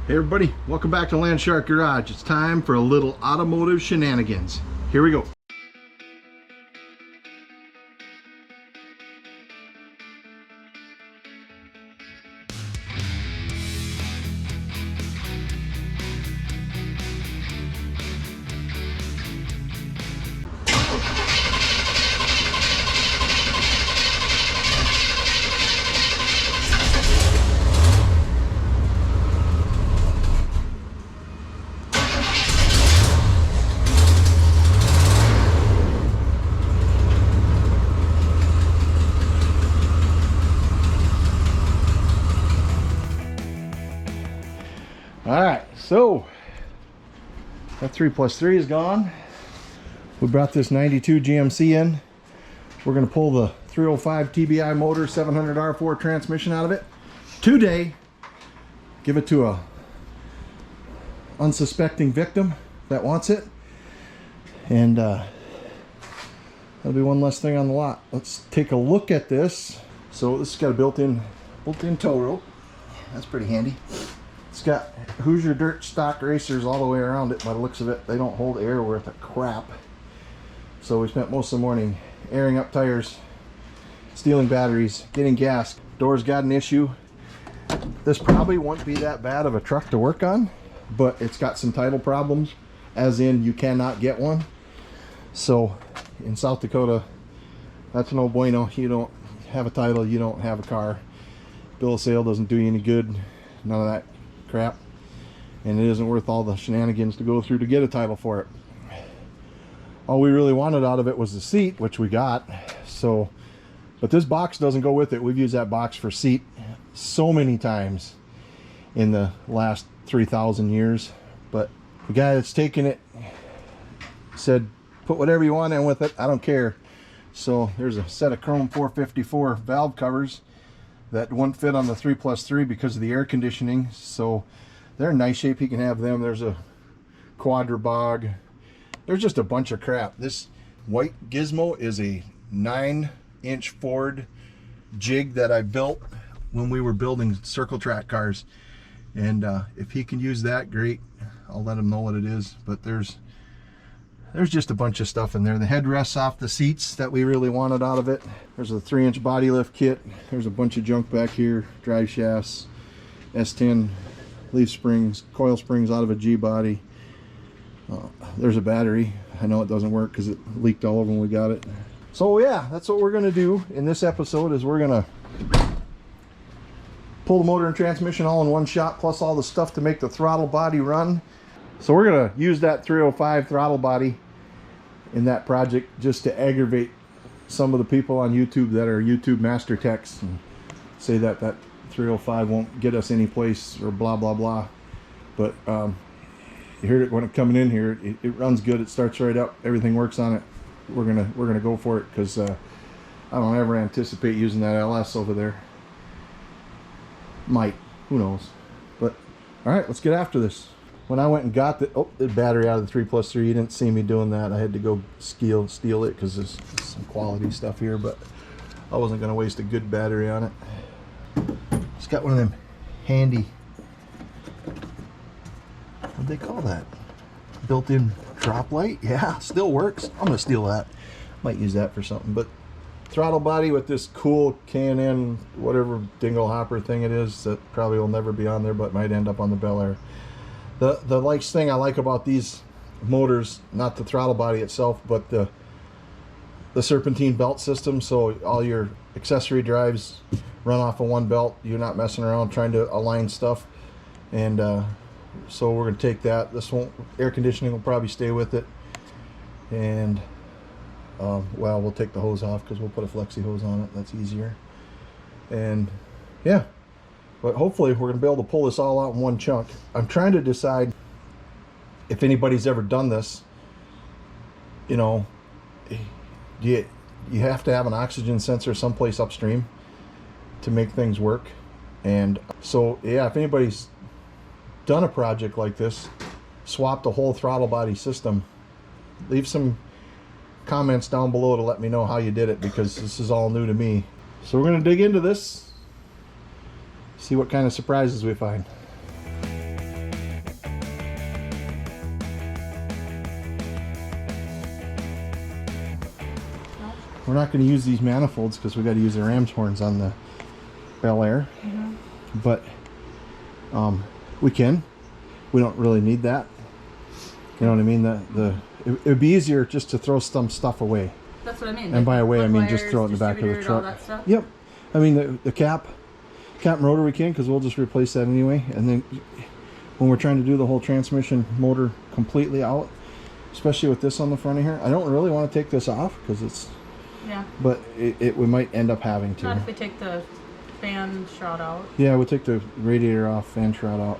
Hey everybody, welcome back to Landshark Garage. It's time for a little automotive shenanigans. Here we go. Alright, so that 3+3 is gone. We brought this 92 GMC in. We're going to pull the 305 TBI motor 700 R4 transmission out of it today. Give it to a unsuspecting victim that wants it. And that'll be one less thing on the lot. Let's take a look at this. So this has got a built-in tow rope. That's pretty handy. It's got Hoosier dirt stock racers all the way around it. By the looks of it, they don't hold air worth a crap. So we spent most of the morning airing up tires, stealing batteries, getting gas. Door's got an issue. This probably won't be that bad of a truck to work on, but it's got some title problems, as in you cannot get one. So in South Dakota, that's no bueno. You don't have a title, you don't have a car. Bill of sale doesn't do you any good. None of that crap, and it isn't worth all the shenanigans to go through to get a title for it. All we really wanted out of it was the seat, which we got. So, but this box doesn't go with it. We've used that box for seat so many times in the last 3,000 years. But the guy that's taking it said, put whatever you want in with it, I don't care. So there's a set of chrome 454 valve covers that won't fit on the 3+3 because of the air conditioning, so they're in nice shape. He can have them. There's a quadrabog. There's just a bunch of crap. This white gizmo is a 9-inch Ford jig that I built when we were building circle track cars, and if he can use that, great. I'll let him know what it is. But there's just a bunch of stuff in there. The headrests off the seats that we really wanted out of it. There's a 3-inch body lift kit. There's a bunch of junk back here. Drive shafts, S10 leaf springs, coil springs out of a G body. There's a battery. I know it doesn't work because it leaked all over when we got it. So yeah, that's what we're gonna do in this episode. Is we're gonna pull the motor and transmission all in one shot, plus all the stuff to make the throttle body run. So we're gonna use that 305 throttle body in that project just to aggravate some of the people on YouTube that are YouTube master techs and say that that 305 won't get us any place or blah blah blah. But you heard it when it coming in here. It runs good. It starts right up. Everything works on it. We're gonna go for it because I don't ever anticipate using that LS over there. Might, who knows? But all right, let's get after this. When I went and got the battery out of the 3+3, you didn't see me doing that. I had to go steal it because there's some quality stuff here, but I wasn't going to waste a good battery on it. It's got one of them handy, what'd they call that? Built-in drop light? Yeah, still works. I'm going to steal that. Might use that for something. But throttle body with this cool K&N whatever dingle hopper thing it is that probably will never be on there, but might end up on the Belair. The thing I like about these motors, not the throttle body itself, but the serpentine belt system, so all your accessory drives run off of one belt. You're not messing around trying to align stuff. And so we're going to take that. This won't, air conditioning will probably stay with it. And well, we'll take the hose off because we'll put a flexi hose on it. That's easier. And yeah. But hopefully we're going to be able to pull this all out in one chunk. I'm trying to decide if anybody's ever done this. You know, you have to have an oxygen sensor someplace upstream to make things work. And so, yeah, if anybody's done a project like this, swap the whole throttle body system, leave some comments down below to let me know how you did it, because this is all new to me. So we're going to dig into this, see what kind of surprises we find. we're not going to use these manifolds because we got to use the ram's horns on the Belair. But we can. We don't really need that. You know what I mean? It would be easier just to throw some stuff away. That's what I mean. And by away, I mean wires, just throw it in the back of the truck. all that stuff? Yep. I mean the cap and rotor we can, because we'll just replace that anyway. And then when we're trying to do the whole transmission motor completely out, especially with this on the front of here, I don't really want to take this off because it's. Yeah. But we might end up having to. Not if we take the fan shroud out. Yeah, we'll take the radiator off, fan shroud out,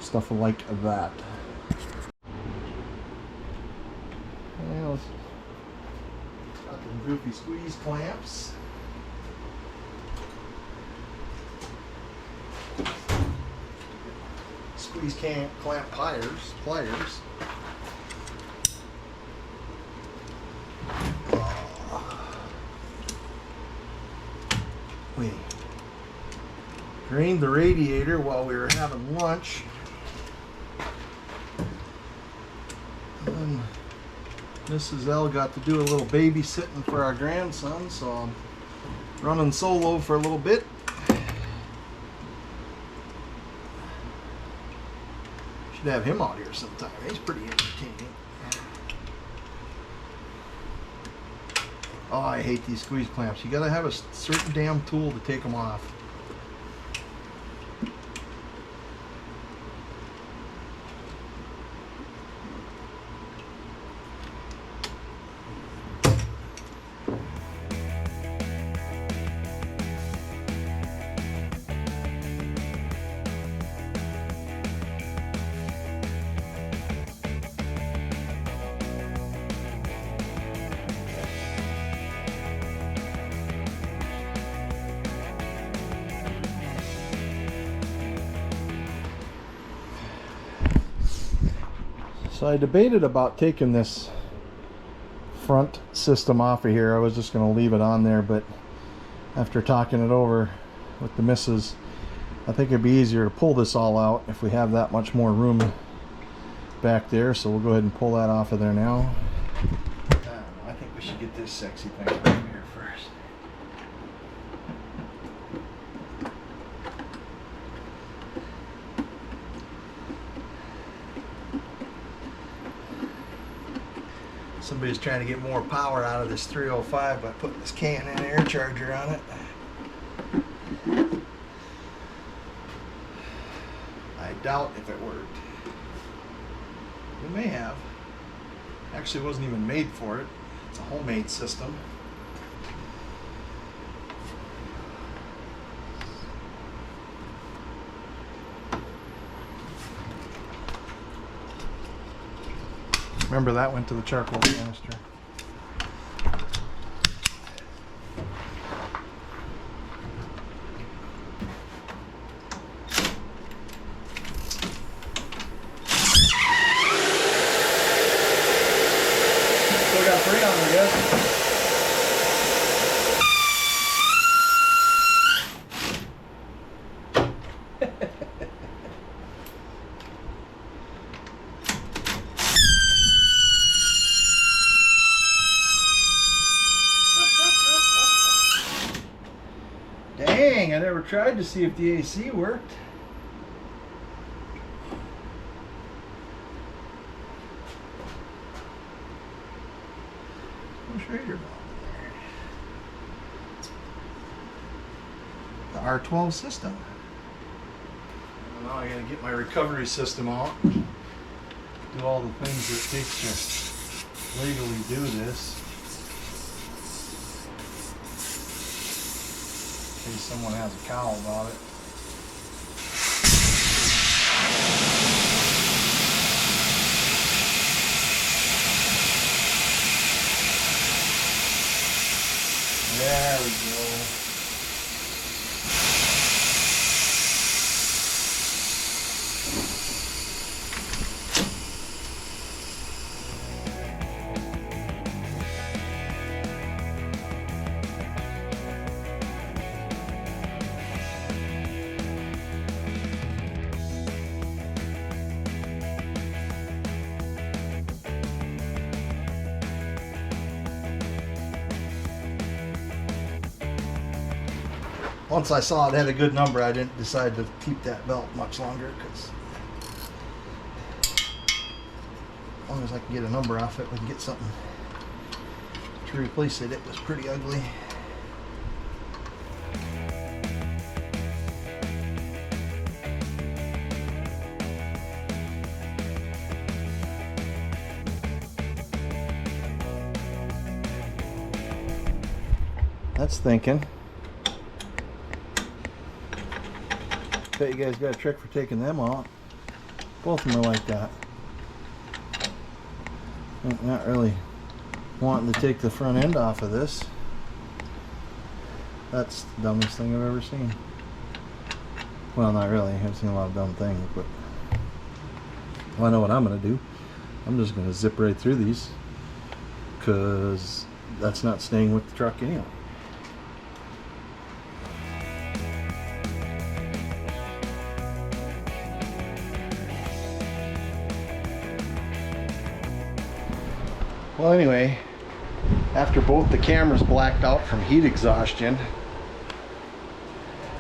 stuff like that. And got the goofy squeeze clamps. Squeeze clamp pliers. We drained the radiator while we were having lunch. And Mrs. L got to do a little babysitting for our grandson, so I'm running solo for a little bit. Should have him out here sometime. He's pretty entertaining. Oh, I hate these squeeze clamps. You gotta have a certain damn tool to take them off. So I debated about taking this front system off of here. I was just going to leave it on there, but after talking it over with the missus, I think it'd be easier to pull this all out if we have that much more room back there. So we'll go ahead and pull that off of there now. I think we should get this sexy thing over here first. Somebody's trying to get more power out of this 305 by putting this K&N air charger on it. I doubt if it worked. It may have. Actually, it wasn't even made for it. It's a homemade system. Remember, that went to the charcoal canister. Still got three on, I guess. Dang, I never tried to see if the AC worked. Push radiator valve there. The R12 system. Now I gotta get my recovery system out. Do all the things that it takes to legally do this. In case someone has a cow about it. There we go. once I saw it had a good number, I didn't decide to keep that belt much longer, because as long as I can get a number off it, we can get something to replace it. It was pretty ugly. That's thinking. Bet you guys got a trick for taking them out. Both of them are like that. I'm not really wanting to take the front end off of this. That's the dumbest thing I've ever seen. Well, not really. I've seen a lot of dumb things, but well, I know what I'm going to do. I'm just going to zip right through these, because that's not staying with the truck anyway. Well, anyway, after both the cameras blacked out from heat exhaustion,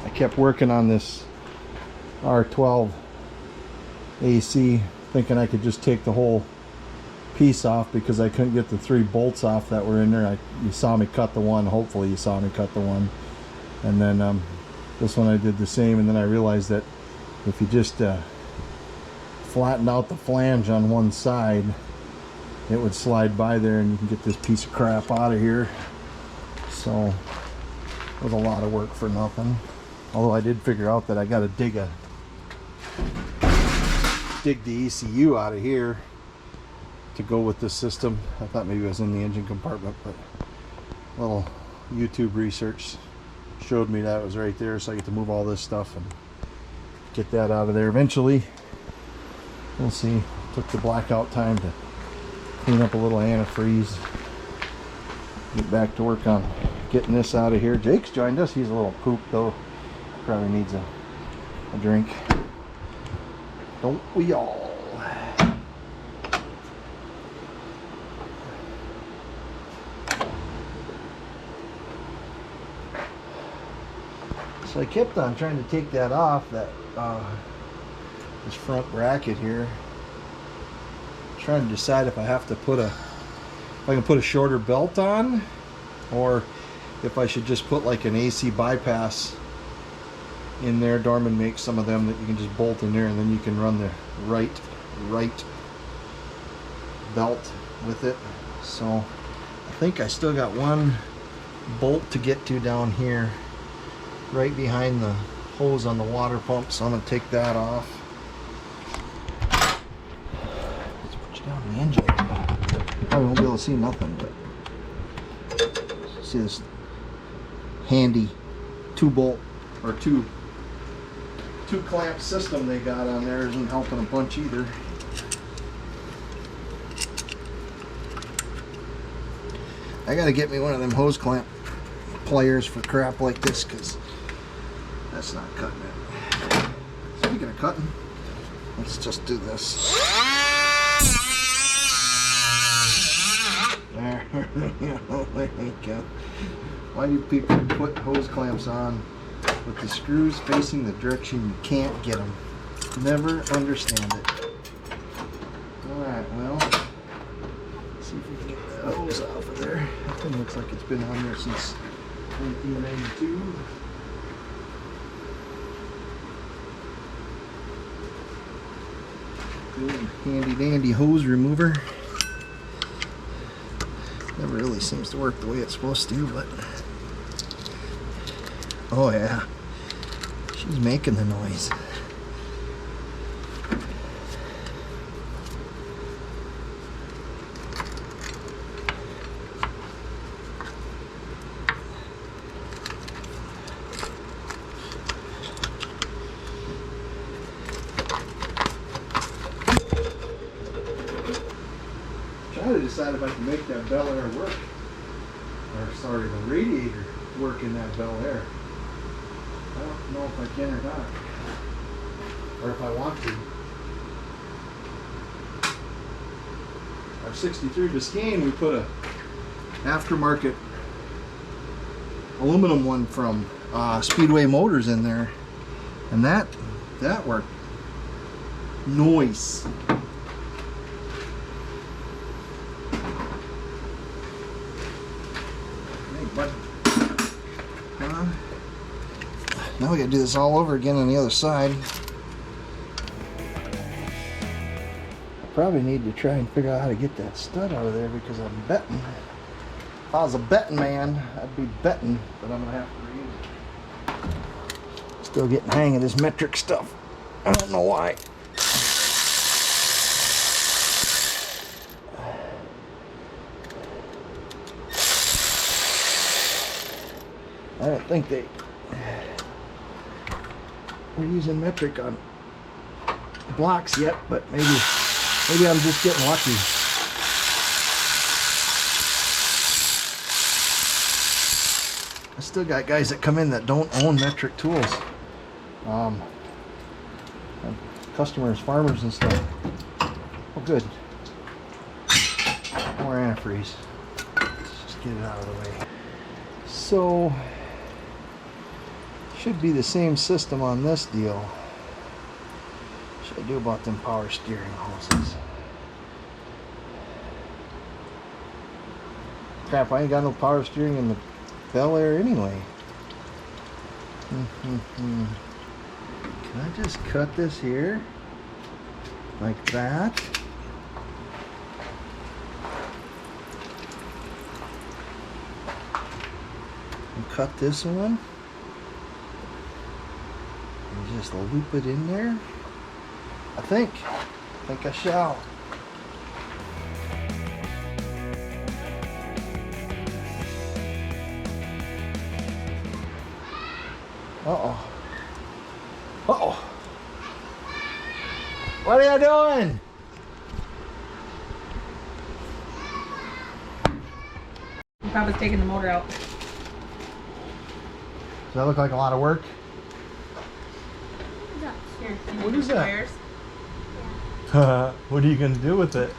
I kept working on this R12 AC, thinking I could just take the whole piece off, because I couldn't get the 3 bolts off that were in there. You saw me cut the one. Hopefully you saw me cut the one. And then this one I did the same, and then I realized that if you just flattened out the flange on one side, it would slide by there and you can get this piece of crap out of here. So it was a lot of work for nothing. Although I did figure out that I got to dig the ECU out of here to go with this system. I thought maybe it was in the engine compartment, but a little YouTube research showed me that it was right there, so I get to move all this stuff and get that out of there eventually. We'll see. Took the blackout time to clean up a little antifreeze, get back to work on getting this out of here. Jake's joined us. He's a little pooped though, probably needs a drink. Don't we all? So I kept on trying to take that off, that this front bracket here. Trying to decide if I have to if I can put a shorter belt on, or if I should just put like an AC bypass in there. Dorman makes some of them that you can just bolt in there, and then you can run the right belt with it. So I think I still got one bolt to get to down here, right behind the hose on the water pump, so I'm going to take that off. Down the engine. Probably won't be able to see nothing, but see this handy 2-bolt or two clamp system they got on there isn't helping a bunch either. I gotta get me one of them hose clamp pliers for crap like this, because that's not cutting it. Speaking of cutting, let's just do this. There you go. Why do people put hose clamps on with the screws facing the direction you can't get them? Never understand it. Alright, well, let's see if we can get that hose off of there. That thing looks like it's been on there since 1992. Good handy dandy hose remover. Never really seems to work the way it's supposed to, but oh yeah, she's making the noise. Trying to decide if I can make that Belair work, or sorry, the radiator work in that Belair. I don't know if I can or not, or if I want to. Our 63 Biscayne, we put a aftermarket aluminum one from Speedway motors in there, and that worked. Noise. Hey, bud. Now we gotta do this all over again on the other side. I probably need to try and figure out how to get that stud out of there because I'm betting. If I was a betting man, I'd be betting, but I'm gonna have to reuse it. Still getting the hang of this metric stuff. I don't know why. I don't think they were using metric on blocks yet, but maybe I'm just getting lucky. I still got guys that come in that don't own metric tools. Customers, farmers and stuff. Oh good. More antifreeze. Let's just get it out of the way. So should be the same system on this deal. What should I do about them power steering hoses? Crap, I ain't got no power steering in the Belair anyway. Can I just cut this here? Like that? And cut this one? And just loop it in there? I think I shall. Uh-oh. Uh-oh. What are you doing? Papa's taking the motor out. Does that look like a lot of work? Here, What is that? wires? What are you going to do with it?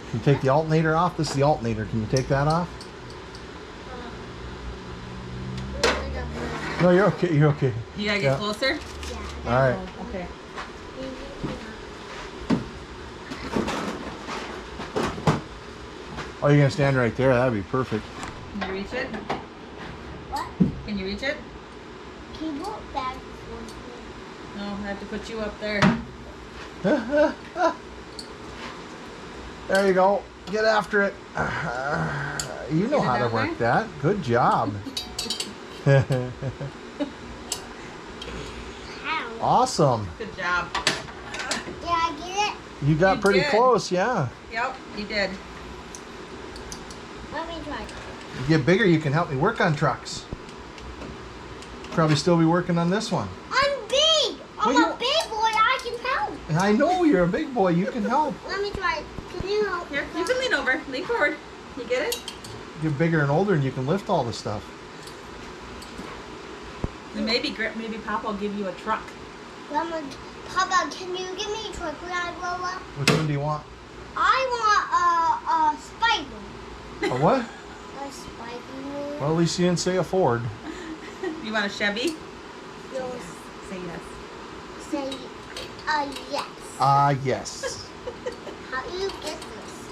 Can you take the alternator off? This is the alternator. Can you take that off? No, you're okay. You're okay. You gotta get closer? All right. Oh, okay. Oh, you're going to stand right there? That'd be perfect. Can you reach it? What? Can you reach it? Can you go back? No, I have to put you up there. There you go. Get after it. You know Get it how to that work way? that. Good job. How? Awesome. Good job. Did I get it? You got You pretty did. close, yeah. Yep, you did. Let me try. You get bigger, you can help me work on trucks. Probably still be working on this one. I'm big. I'm Well, a big boy. I can help. And I know you're a big boy, you can help. Let me try. Can you help? Here, you can lean over. Lean forward. You get it? Get bigger and older and you can lift all the stuff. And maybe Papa will give you a truck. Papa, can you give me a truck when I grow up? Which one do you want? I want a spider. A what? A spider. Well, at least you didn't say a Ford. You want a Chevy? No, Say yes. say yes. Yes. How do you get this?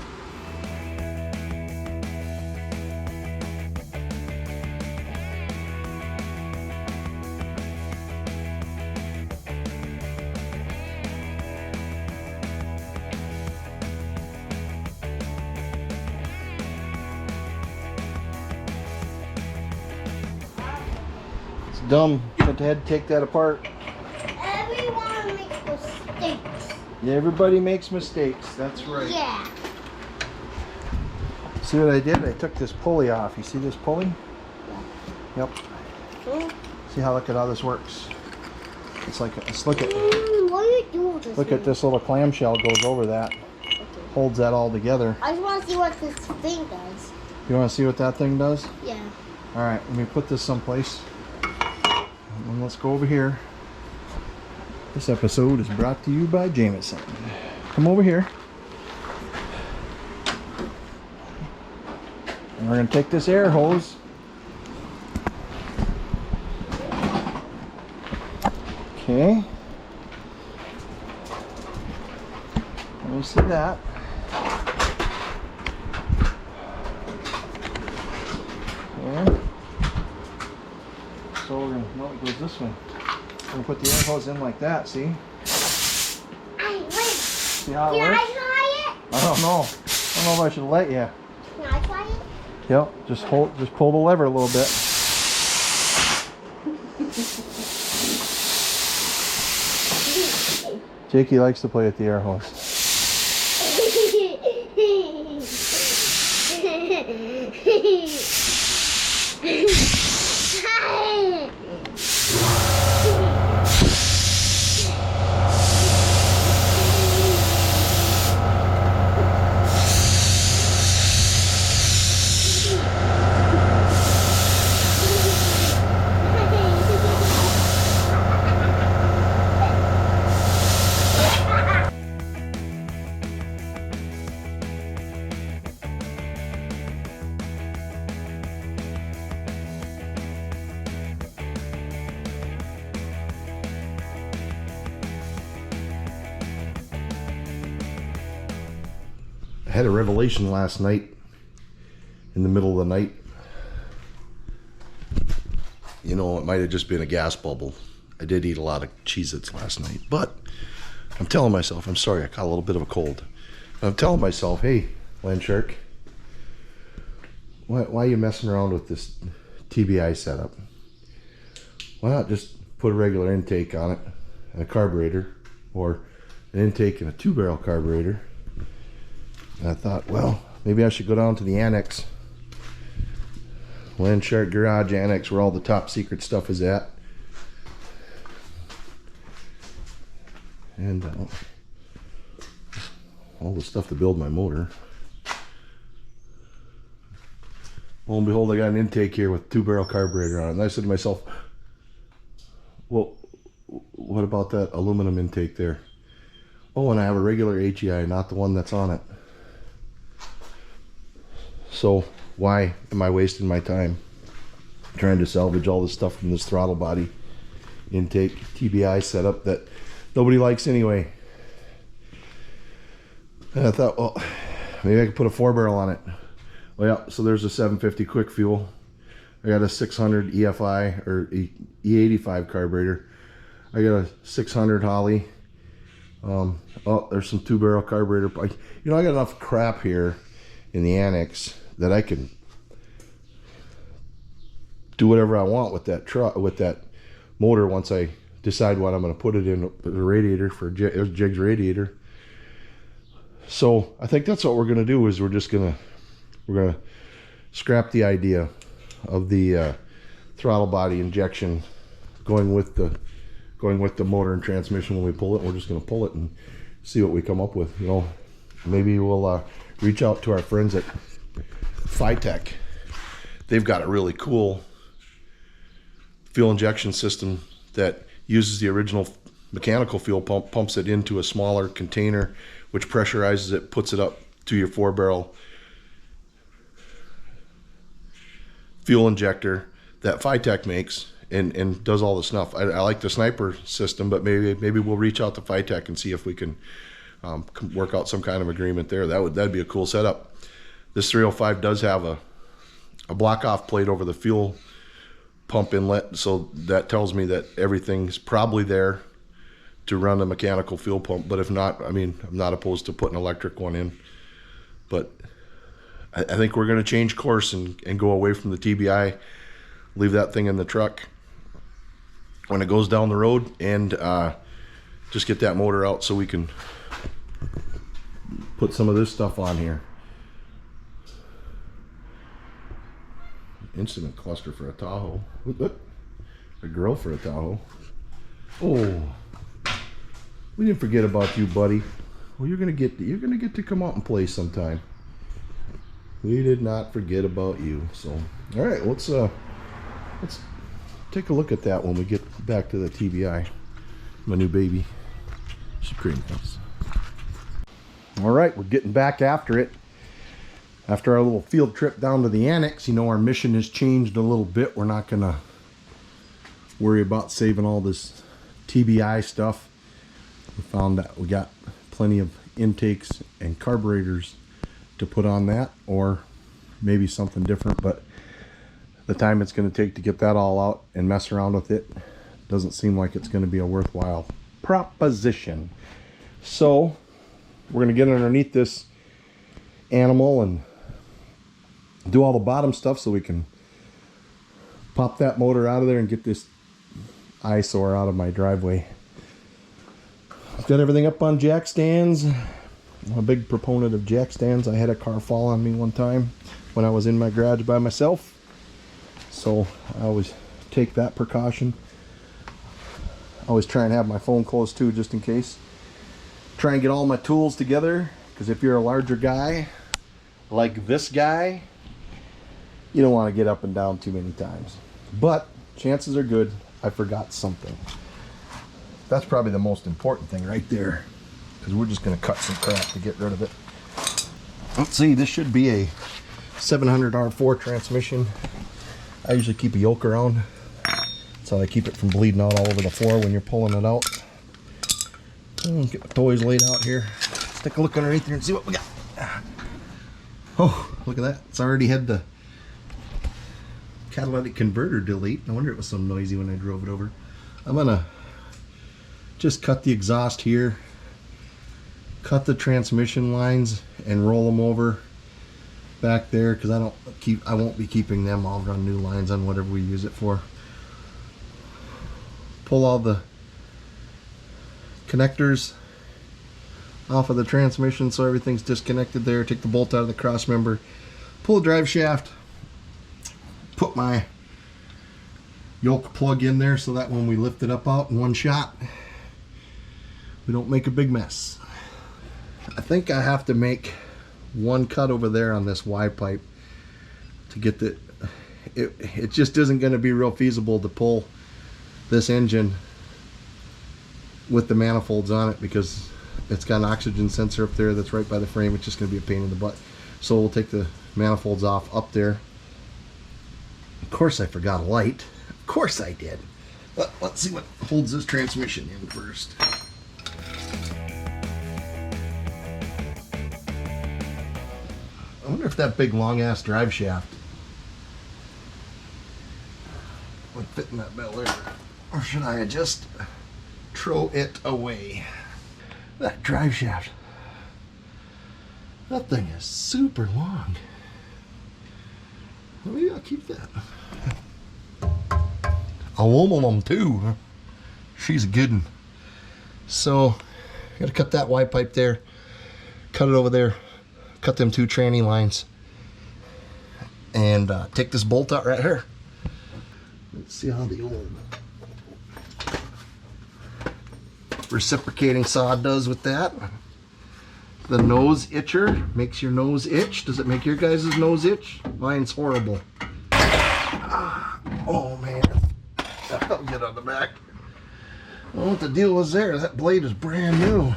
It's dumb. But I had to take that apart. Everyone makes mistakes. Yeah, everybody makes mistakes. That's right. Yeah. See what I did? I took this pulley off. You see this pulley? Yep. See how, look at how this works. It's like, let's look at, What do you do with this? look at this little clamshell goes over that. Holds that all together. I just want to see what this thing does. You want to see what that thing does? Yeah. All right, let me put this someplace. And let's go over here. This episode is brought to you by Jameson. Come over here. And we're going to take this air hose. Okay. Let me see that. Okay. So we're gonna, no, it goes this way. We're gonna put the air hose in like that, see? Wait. See how it Can works? I try it? I don't know. I don't know if I should let you. Can I try it? Yep, just pull the lever a little bit. Jakey likes to play with the air hose. I had a revelation last night, in the middle of the night. You know, it might have just been a gas bubble. I did eat a lot of Cheez-Its last night, but I'm telling myself, I'm sorry, I caught a little bit of a cold. I'm telling myself, hey, Land Shark, why are you messing around with this TBI setup? Why not just put a regular intake on it and a carburetor, or an intake and a 2-barrel carburetor? And I thought, well, maybe I should go down to the annex, Land Shark Garage Annex, where all the top secret stuff is at. And all the stuff to build my motor. Lo and behold, I got an intake here with 2-barrel carburetor on it. And I said to myself, well, what about that aluminum intake there? Oh, and I have a regular HEI, not the one that's on it. So why am I wasting my time trying to salvage all this stuff from this throttle body intake TBI setup that nobody likes anyway? And I thought, well, maybe I could put a 4-barrel on it. Well, yeah, so there's a 750 quick fuel. I got a 600 EFI or E85 carburetor. I got a 600 Holly. Oh, there's some 2-barrel carburetor. You know, I got enough crap here in the annex that I can do whatever I want with that truck, with that motor, once I decide what I'm going to put it in the radiator for Jig's radiator. So I think that's what we're going to do, is we're going to scrap the idea of the throttle body injection going with the motor and transmission when we pull it. We're just going to pull it and see what we come up with. You know, maybe we'll reach out to our friends at Phytech. They've got a really cool fuel injection system that uses the original mechanical fuel pump, pumps it into a smaller container, which pressurizes it, puts it up to your 4-barrel fuel injector that Phytech makes, and does all the stuff. I like the Sniper system, but maybe we'll reach out to Phytech and see if we can work out some kind of agreement there. That'd be a cool setup. This 305 does have a block off plate over the fuel pump inlet, so that tells me that everything's probably there to run a mechanical fuel pump. But if not, I mean, I'm not opposed to putting an electric one in. But I think we're going to change course and go away from the TBI, leave that thing in the truck when it goes down the road, and just get that motor out so we can put some of this stuff on here. Instrument cluster for a Tahoe. A grill for a Tahoe. Oh, we didn't forget about you, buddy. Well, you're gonna get to come out and play sometime. We did not forget about you. So, all right, let's take a look at that when we get back to the TBI. My new baby. She's pretty nice. All right, we're getting back after it. After our little field trip down to the annex, you know, our mission has changed a little bit. We're not gonna worry about saving all this TBI stuff. We found that we got plenty of intakes and carburetors to put on that, or maybe something different, but the time it's going to take to get that all out and mess around with it doesn't seem like it's going to be a worthwhile proposition. So we're going to get underneath this animal and do all the bottom stuff so we can pop that motor out of there and get this eyesore out of my driveway. I've got everything up on jack stands. I'm a big proponent of jack stands. I had a car fall on me one time when I was in my garage by myself, so I always take that precaution. I always try and have my phone close too, just in case. Try and get all my tools together, because if you're a larger guy like this guy, you don't want to get up and down too many times. But chances are good I forgot something. That's probably the most important thing right there, because we're just going to cut some crap to get rid of it. Let's see, this should be a 700 R4 transmission. I usually keep a yoke around. That's how I keep it from bleeding out all over the floor when you're pulling it out. Get my toys laid out here. Let's take a look underneath here and see what we got. Oh, look at that. It's already had the catalytic converter delete. No wonder it was so noisy when I drove it over. I'm gonna just cut the exhaust here, cut the transmission lines, and roll them over back there, because I won't be keeping them. I'll run new lines on whatever we use it for. Pull all the connectors off of the transmission so everything's disconnected there. Take the bolt out of the cross member, pull the drive shaft, put my yoke plug in there so that when we lift it up out in one shot, we don't make a big mess. I think I have to make one cut over there on this Y pipe to get the it just isn't going to be real feasible to pull this engine with the manifolds on it, because it's got an oxygen sensor up there that's right by the frame. It's just going to be a pain in the butt. So we'll take the manifolds off up there. Of course I forgot a light. Of course I did. But let's see what holds this transmission in first. I wonder if that big long ass drive shaft would fit in that Belair, or should I just throw it away? That drive shaft, that thing is super long. Well, maybe I'll keep that. Aluminum too. She's a good one. So gotta cut that Y pipe there, cut it over there, cut them two tranny lines, and take this bolt out right here. Let's see how the old reciprocating saw does with that. The nose itcher makes your nose itch. Does it make your guys' nose itch? Mine's horrible. Oh man, I'll get on the back. I don't know what the deal was there. That blade is brand new.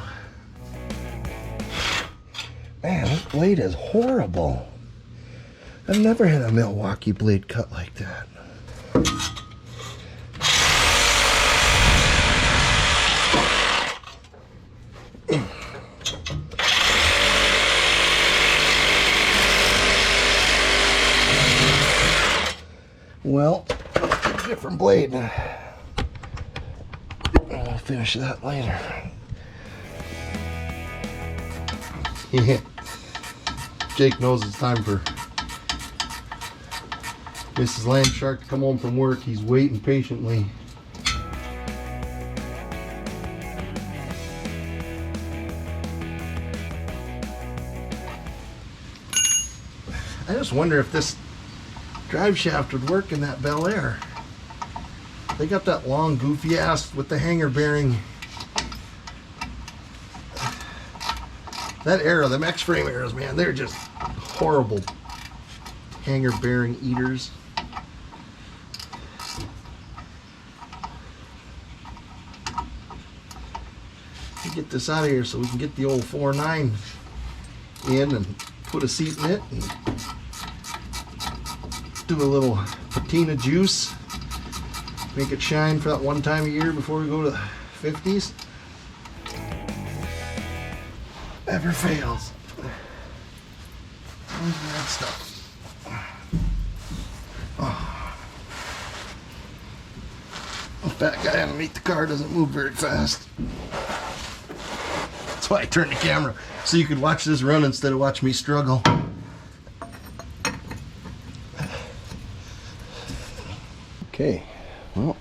Man, this blade is horrible. I've never had a Milwaukee blade cut like that. Well, let's get a different blade. I'll finish that later. Yeah. Jake knows it's time for Mrs. Landshark to come home from work. He's waiting patiently. I just wonder if this drive shaft would work in that Belair. They got that long goofy ass with the hanger bearing. That arrow, them X-frame arrows, man, they're just horrible hanger bearing eaters. Get this out of here so we can get the old 4.9 in and put a seat in it and do a little patina juice, make it shine for that one time a year before we go to 50s. Never fails. Where's the red stuff? Oh. The fat guy underneath the car doesn't move very fast. That's why I turned the camera, so you could watch this run instead of watch me struggle. Okay, well,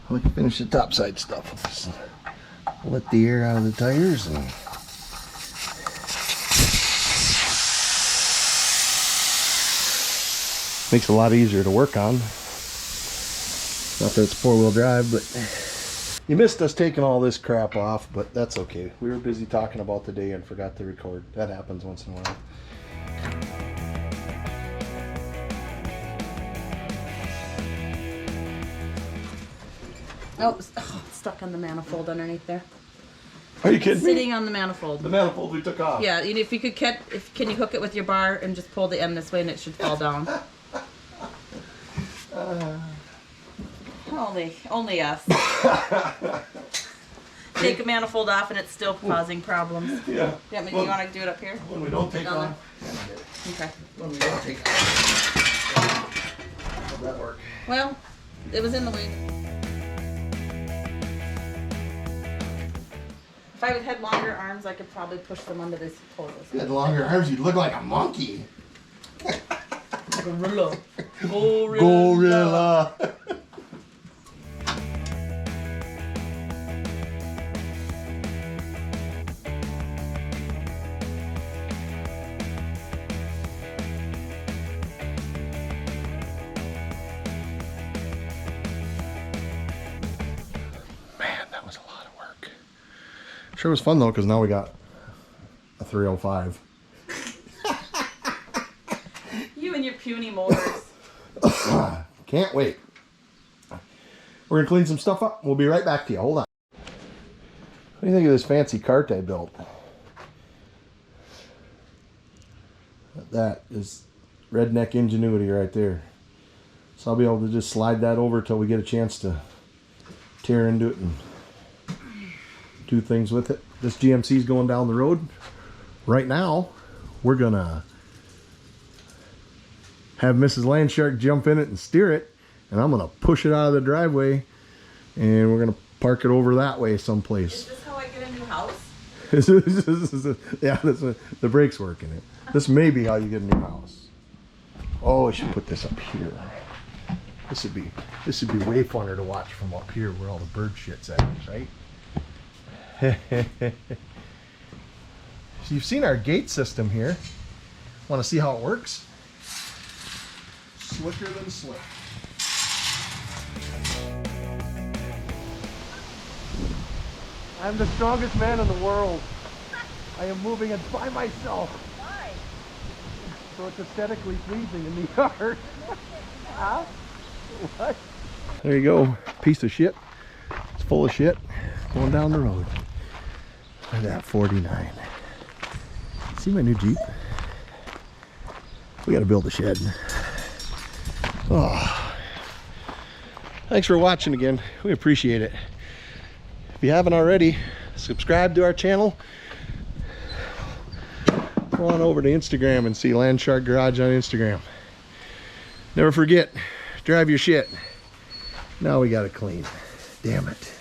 we can finish the topside stuff. Just let the air out of the tires and makes it a lot easier to work on. Not that it's four-wheel drive, but you missed us taking all this crap off, but that's okay. We were busy talking about the day and forgot to record. That happens once in a while. Oh, it's stuck on the manifold underneath there. Are you kidding me? Sitting on the manifold. The manifold we took off. Yeah, if you could can you hook it with your bar and just pull the end this way and it should fall down. Only us. Take a manifold off and it's still causing problems. Yeah. You want to do it up here? When we don't take Down off. Okay. When we don't take off. How'd that work? Well, it was in the way. If I had longer arms, I could probably push them under this pole. If you had longer arms, you'd look like a monkey. Gorilla. Gorilla. Gorilla. Man, that was a lot of work. Sure was fun though, because now we got a 305. You and your puny motors. Can't wait. We're gonna clean some stuff up. We'll be right back to you. Hold on. What do you think of this fancy cart I built? That is redneck ingenuity right there. So I'll be able to just slide that over till we get a chance to tear into it and do things with it. This GMC is going down the road. Right now, we're gonna have Mrs. Landshark jump in it and steer it, and I'm gonna push it out of the driveway, and we're gonna park it over that way someplace. Is this how I get a new house? Yeah, the brake's working it. This may be how you get a new house. Oh, I should put this up here. This would be way funner to watch from up here where all the bird shit's at, right? So you've seen our gate system here. Want to see how it works? Slicker than slick. I'm the strongest man in the world. I am moving it by myself. Why? So it's aesthetically pleasing in the yard. Huh? What? There you go. Piece of shit. It's full of shit. Going down the road. Look at that 49. See my new Jeep? We gotta build a shed. Oh. Thanks for watching again. We appreciate it. If you haven't already, subscribe to our channel. Go on over to Instagram and see Landshark Garage on Instagram. Never forget, drive your shit. Now we gotta clean. Damn it.